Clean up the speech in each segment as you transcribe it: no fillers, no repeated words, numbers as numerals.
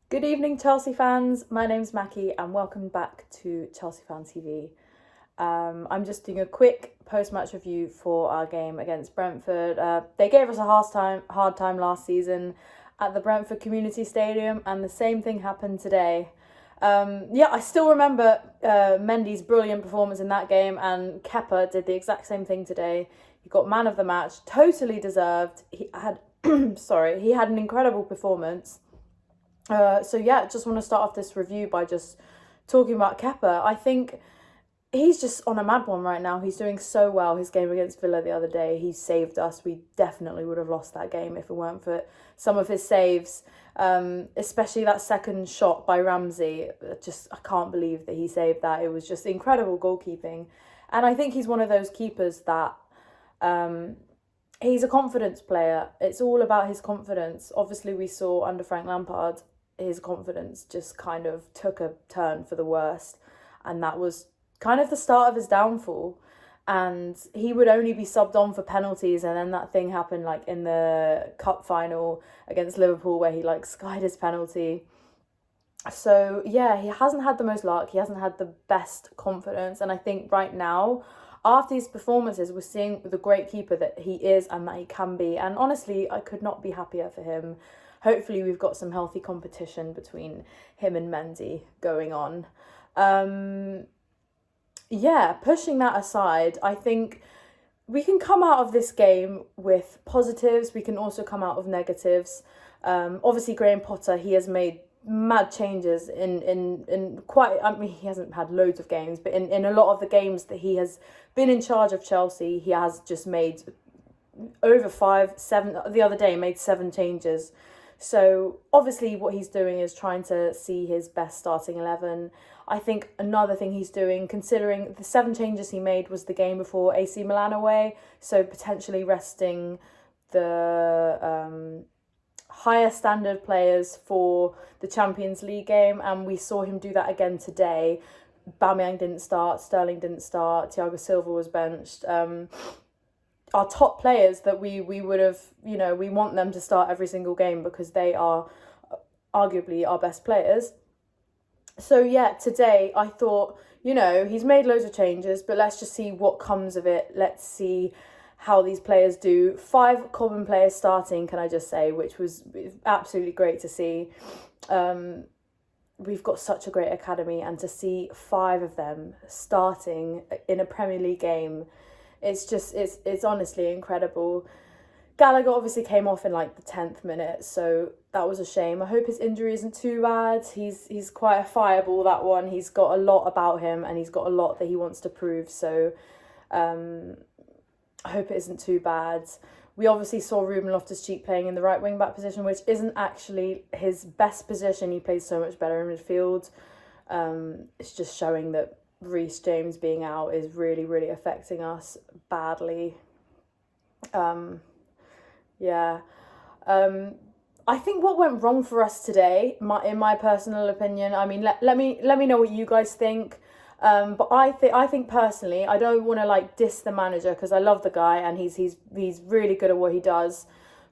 Good evening, Chelsea fans. My name's Macky, and welcome back to Chelsea Fan TV. I'm just doing a quick post-match review for our game against Brentford. They gave us a hard time last season at the Brentford Community Stadium, and the same thing happened today. I still remember Mendy's brilliant performance in that game, and Kepa did the exact same thing today. He got man of the match, totally deserved. He had, he had an incredible performance. Just want to start off this review by just talking about Kepa. I think he's just on a mad one right now. He's doing so well. His game against Villa the other day, he saved us. We definitely would have lost that game if it weren't for some of his saves, especially that second shot by Ramsey. I can't believe that he saved that. It was just incredible goalkeeping. And I think he's one of those keepers that he's a confidence player. It's all about his confidence. Obviously, we saw under Frank Lampard, his confidence just kind of took a turn for the worst. And that was kind of the start of his downfall. And he would only be subbed on for penalties. And then that thing happened like in the cup final against Liverpool where he like skied his penalty. So yeah, he hasn't had the most luck. He hasn't had the best confidence. And I think right now, after these performances, we're seeing the great keeper that he is and that he can be. And honestly, I could not be happier for him. Hopefully we've got some healthy competition between him and Mendy going on. Pushing that aside, I think we can come out of this game with positives. We can also come out of negatives. Obviously, Graham Potter, he has made mad changes in quite, I mean, he hasn't had loads of games, but in a lot of the games that he has been in charge of Chelsea, he has just made over 7, the other day made 7 changes. So obviously what he's doing is trying to see his best starting 11. I think another thing he's doing, considering the 7 changes he made was the game before AC Milan away, so potentially resting the higher standard players for the Champions League game, and we saw him do that again today. Aubameyang didn't start, Sterling didn't start, Thiago Silva was benched. Our top players that we would have, we want them to start every single game because they are arguably our best players. So yeah, today I thought, he's made loads of changes, but let's just see what comes of it. Let's see how these players do. 5 common players starting, can I just say, which was absolutely great to see. We've got such a great academy, and to see 5 of them starting in a Premier League game, it's honestly incredible. Gallagher obviously came off in like the 10th minute, so that was a shame. I hope his injury isn't too bad. He's quite a fireball, that one. He's got a lot about him, and he's got a lot that he wants to prove, so I hope it isn't too bad. We obviously saw Ruben Loftus-Cheek playing in the right wing-back position, which isn't actually his best position. He plays so much better in midfield. It's just showing that Reece James being out is really, really affecting us badly. I think what went wrong for us today, in my personal opinion, I mean, let me know what you guys think. But I think personally, I don't want to like diss the manager because I love the guy and he's really good at what he does,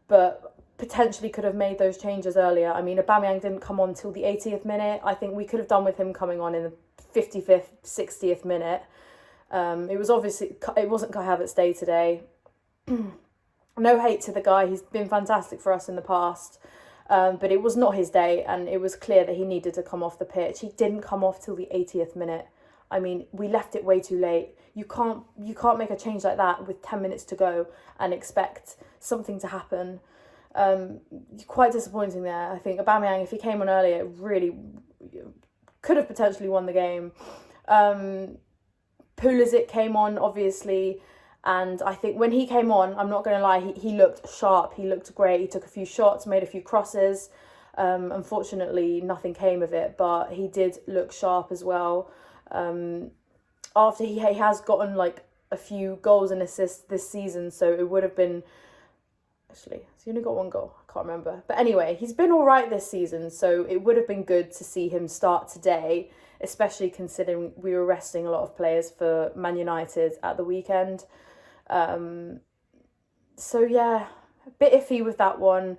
but potentially could have made those changes earlier. I mean, Aubameyang didn't come on till the 80th minute. I think we could have done with him coming on in the 55th, 60th minute. It wasn't Kai Havertz's day today. No hate to the guy, he's been fantastic for us in the past. But it was not his day, and it was clear that he needed to come off the pitch. He didn't come off till the 80th minute. I mean, we left it way too late. You can't make a change like that with 10 minutes to go and expect something to happen. Quite disappointing there. I think Aubameyang, if he came on earlier, really could have potentially won the game. Pulisic came on, obviously, and I think when he came on, I'm not going to lie, he looked sharp. He looked great. He took a few shots, made a few crosses. Unfortunately, nothing came of it, but he did look sharp as well. After he has gotten like a few goals and assists this season, so it would have been, actually, he's only got 1 goal, I can't remember, but anyway, he's been all right this season, so it would have been good to see him start today, especially considering we were resting a lot of players for Man United at the weekend. So yeah, a bit iffy with that one.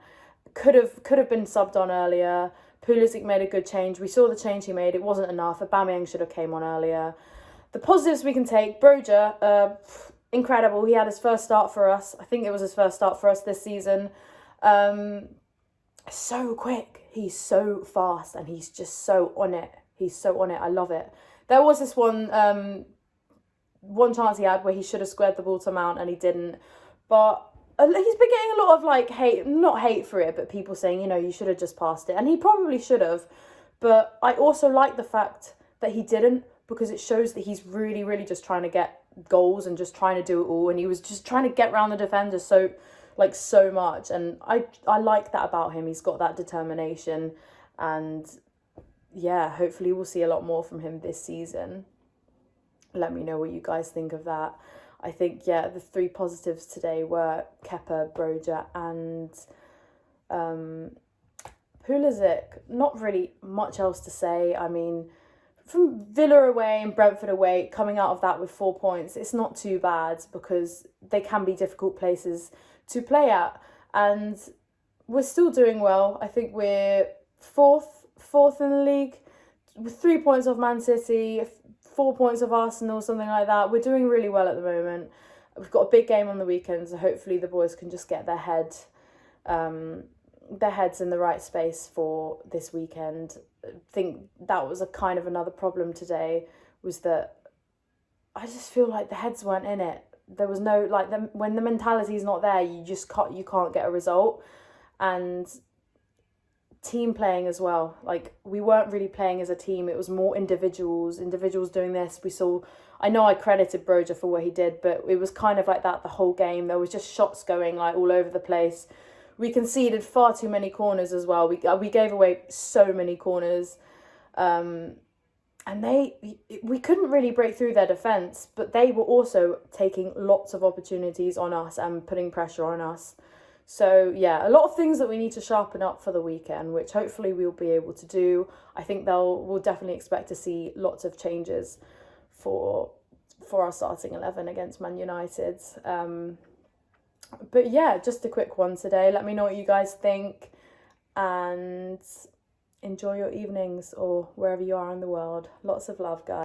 Could have been subbed on earlier. Pulisic made a good change. We saw the change he made. It wasn't enough. Aubameyang should have came on earlier. The positives we can take. Broja, incredible. He had his first start for us. I think it was his first start for us this season. So quick. He's so fast and he's just so on it. He's so on it. I love it. There was this one chance he had where he should have squared the ball to Mount and he didn't. But he's been getting a lot of like hate, not hate for it, but people saying, you should have just passed it. And he probably should have. But I also like the fact that he didn't, because it shows that he's really, really just trying to get goals and just trying to do it all. And he was just trying to get around the defender so much. And I like that about him. He's got that determination. And yeah, hopefully we'll see a lot more from him this season. Let me know what you guys think of that. I think, the 3 positives today were Kepa, Broja and Pulisic. Not really much else to say. I mean, from Villa away and Brentford away, coming out of that with 4 points, it's not too bad because they can be difficult places to play at. And we're still doing well. I think we're fourth in the league with 3 points off Man City, 4 points of Arsenal, something like that. We're doing really well at the moment. We've got a big game on the weekend, so hopefully the boys can just get their heads in the right space for this weekend. I think that was a kind of another problem today, was that I just feel like the heads weren't in it. There was no, when the mentality's not there, you can't get a result. And team playing as well. We weren't really playing as a team. It was more individuals doing this. I know I credited Broja for what he did, but it was kind of like that the whole game. There was just shots going all over the place. We conceded far too many corners as well. We gave away so many corners. And we couldn't really break through their defence, but they were also taking lots of opportunities on us and putting pressure on us. So, a lot of things that we need to sharpen up for the weekend, which hopefully we'll be able to do. I think we'll definitely expect to see lots of changes for our starting 11 against Man United. But just a quick one today. Let me know what you guys think and enjoy your evenings or wherever you are in the world. Lots of love, guys.